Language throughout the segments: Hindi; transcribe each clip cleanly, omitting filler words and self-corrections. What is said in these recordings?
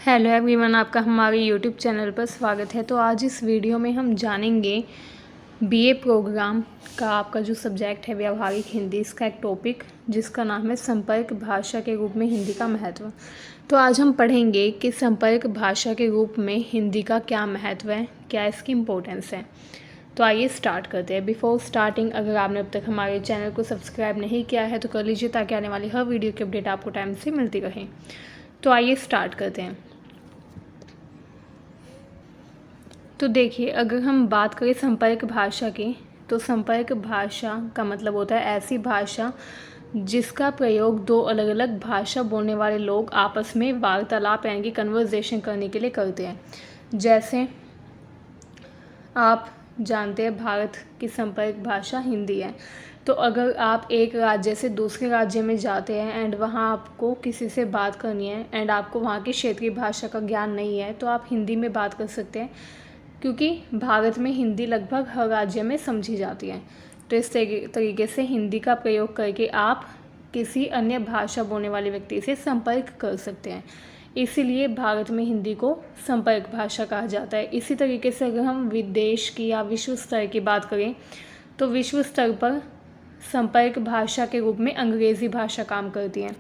हेलो एवरीवन, आपका हमारे यूट्यूब चैनल पर स्वागत है। तो आज इस वीडियो में हम जानेंगे बीए प्रोग्राम का आपका जो सब्जेक्ट है व्यावहारिक हिंदी, इसका एक टॉपिक जिसका नाम है संपर्क भाषा के रूप में हिंदी का महत्व। तो आज हम पढ़ेंगे कि संपर्क भाषा के रूप में हिंदी का क्या महत्व है, क्या इसकी इम्पोर्टेंस है। तो आइए स्टार्ट करते हैं। बिफोर स्टार्टिंग, अगर आपने अब तक हमारे चैनल को सब्सक्राइब नहीं किया है तो कर लीजिए ताकि आने वाली हर वीडियो की अपडेट आपको टाइम से मिलती रहे। तो आइए स्टार्ट करते हैं। तो देखिए, अगर हम बात करें संपर्क भाषा की, तो संपर्क भाषा का मतलब होता है ऐसी भाषा जिसका प्रयोग दो अलग अलग भाषा बोलने वाले लोग आपस में वार्तालाप यानी कि कन्वर्सेशन करने के लिए करते हैं। जैसे आप जानते हैं भारत की संपर्क भाषा हिंदी है। तो अगर आप एक राज्य से दूसरे राज्य में जाते हैं एंड वहाँ आपको किसी से बात करनी है एंड आपको वहाँ की क्षेत्रीय भाषा का ज्ञान नहीं है तो आप हिंदी में बात कर सकते हैं, क्योंकि भारत में हिंदी लगभग हर राज्य में समझी जाती है। तो इस तरीके से हिंदी का प्रयोग करके आप किसी अन्य भाषा बोलने वाले व्यक्ति से संपर्क कर सकते हैं। इसीलिए भारत में हिंदी को संपर्क भाषा कहा जाता है। इसी तरीके से अगर हम विदेश की या विश्व स्तर की बात करें तो विश्व स्तर पर संपर्क भाषा के रूप में अंग्रेज़ी भाषा काम करती है।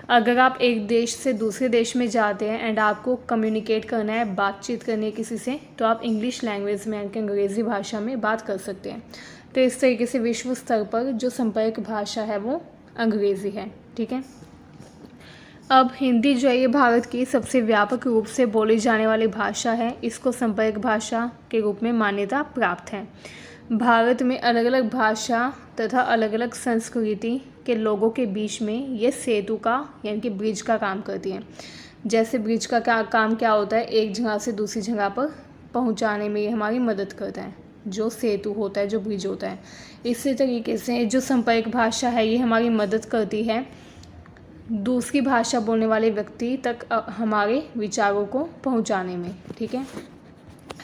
अगर आप एक देश से दूसरे देश में जाते हैं एंड आपको कम्युनिकेट करना है, बातचीत करनी है किसी से, तो आप इंग्लिश लैंग्वेज में यानी कि अंग्रेज़ी भाषा में बात कर सकते हैं। तो इस तरीके से विश्व स्तर पर जो संपर्क भाषा है वो अंग्रेज़ी है। ठीक है। अब हिंदी जो है ये भारत की सबसे व्यापक रूप से बोली जाने वाली भाषा है। इसको संपर्क भाषा के रूप में मान्यता प्राप्त है। भारत में अलग अलग भाषा तथा अलग अलग संस्कृति के लोगों के बीच में ये सेतु का यानी कि ब्रिज का काम करती है। जैसे ब्रिज का काम क्या होता है, एक जगह से दूसरी जगह पर पहुंचाने में ये हमारी मदद करता है, जो सेतु होता है, जो ब्रिज होता है। इसी तरीके से जो संपर्क भाषा है ये हमारी मदद करती है दूसरी भाषा बोलने वाले व्यक्ति तक हमारे विचारों को पहुंचाने में। ठीक है।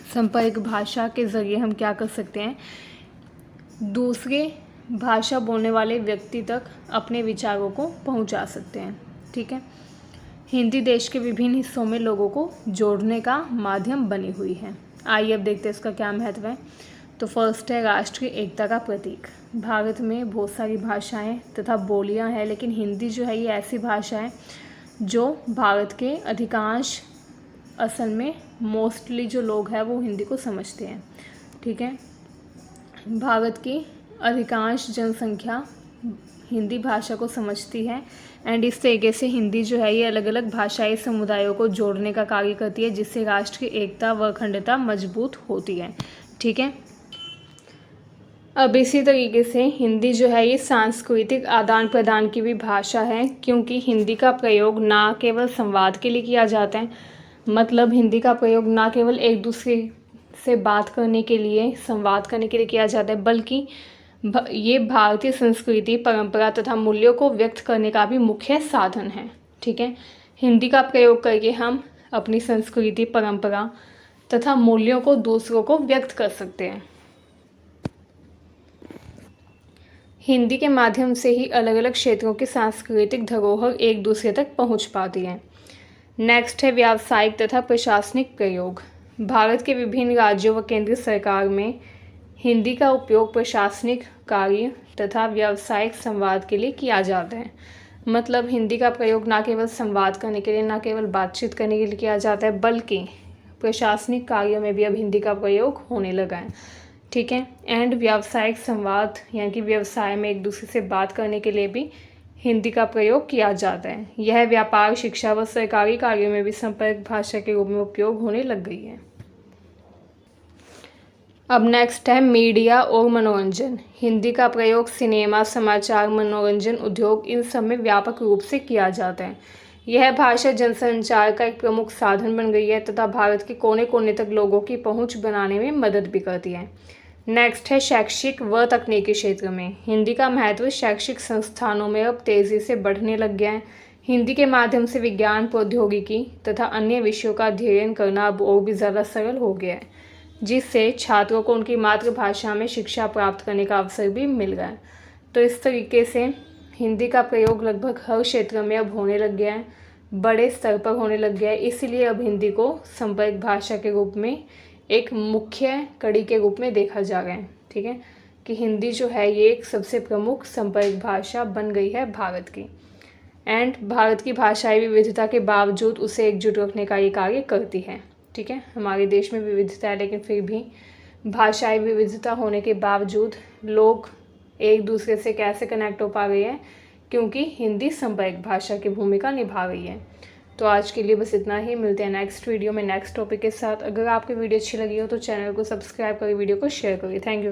संपर्क भाषा के ज़रिए हम क्या कर सकते हैं, दूसरे भाषा बोलने वाले व्यक्ति तक अपने विचारों को पहुंचा सकते हैं। ठीक है। हिंदी देश के विभिन्न हिस्सों में लोगों को जोड़ने का माध्यम बनी हुई है। आइए अब देखते हैं इसका क्या महत्व है। तो फर्स्ट है राष्ट्रीय एकता का प्रतीक। भारत में बहुत सारी भाषाएं तथा बोलियां हैं, लेकिन हिंदी जो है ये ऐसी भाषा है जो भारत के अधिकांश, असल में मोस्टली जो लोग हैं वो हिंदी को समझते हैं। ठीक है। भारत की अधिकांश जनसंख्या हिंदी भाषा को समझती है एंड इस तरीके से हिंदी जो है ये अलग अलग भाषाई समुदायों को जोड़ने का कार्य करती है, जिससे राष्ट्र की एकता व अखंडता मजबूत होती है। ठीक है। अब इसी तरीके से हिंदी जो है ये सांस्कृतिक आदान प्रदान की भी भाषा है, क्योंकि हिंदी का प्रयोग ना केवल संवाद के लिए किया जाता है, मतलब हिंदी का प्रयोग ना केवल एक दूसरे से बात करने के लिए, संवाद करने के लिए किया जाता है, बल्कि ये भारतीय संस्कृति, परंपरा तथा मूल्यों को व्यक्त करने का भी मुख्य साधन है। ठीक है। हिंदी का प्रयोग करके हम अपनी संस्कृति, परंपरा तथा मूल्यों को दूसरों को व्यक्त कर सकते हैं। हिंदी के माध्यम से ही अलग अलग क्षेत्रों की सांस्कृतिक धरोहर एक दूसरे तक पहुंच पाती है। नेक्स्ट है व्यावसायिक तथा प्रशासनिक प्रयोग। भारत के विभिन्न राज्यों व केंद्र सरकार में हिंदी का उपयोग प्रशासनिक कार्य तथा व्यावसायिक संवाद के लिए किया जाता है। मतलब हिंदी का प्रयोग ना केवल संवाद करने के लिए, ना केवल बातचीत करने के लिए किया जाता है, बल्कि प्रशासनिक कार्यों में भी अब हिंदी का प्रयोग होने लगा है। ठीक है। एंड व्यावसायिक संवाद यानी कि व्यवसाय में एक दूसरे से बात करने के लिए भी हिंदी का प्रयोग किया जाता है। यह व्यापार, शिक्षा व सरकारी कार्यों में भी संपर्क भाषा के रूप में उपयोग होने लग गई है। अब नेक्स्ट है मीडिया और मनोरंजन। हिंदी का प्रयोग सिनेमा, समाचार, मनोरंजन उद्योग, इन सब में व्यापक रूप से किया जाता है। यह भाषा जनसंचार का एक प्रमुख साधन बन गई है तथा भारत के कोने कोने तक लोगों की पहुंच बनाने में मदद भी करती है। नेक्स्ट है शैक्षिक व तकनीकी क्षेत्र में। हिंदी का महत्व शैक्षिक संस्थानों में अब तेज़ी से बढ़ने लग गया है। हिंदी के माध्यम से विज्ञान, प्रौद्योगिकी तथा अन्य विषयों का अध्ययन करना अब और भी ज़्यादा सरल हो गया है, जिससे छात्रों को उनकी मातृभाषा में शिक्षा प्राप्त करने का अवसर भी मिल गया है। तो इस तरीके से हिंदी का प्रयोग लगभग हर क्षेत्र में अब होने लग गया है। बड़े स्तर पर होने लग गया है। इसीलिए अब हिंदी को संपर्क भाषा के रूप में एक मुख्य कड़ी के रूप में देखा जा रहा है। ठीक है, कि हिंदी जो है ये एक सबसे प्रमुख संपर्क भाषा बन गई है भारत की। एंड भारत की भाषाई विविधता के बावजूद उसे एकजुट रखने का ये कार्य करती है। ठीक है, हमारे देश में विविधता है, लेकिन फिर भी भाषाई विविधता होने के बावजूद लोग एक दूसरे से कैसे कनेक्ट हो पा रहे हैं, क्योंकि हिंदी संपर्क भाषा की भूमिका निभा रही है। तो आज के लिए बस इतना ही। मिलते हैं नेक्स्ट वीडियो में नेक्स्ट टॉपिक के साथ। अगर आपको वीडियो अच्छी लगी हो तो चैनल को सब्सक्राइब करिए, वीडियो को शेयर करिए। Thank you.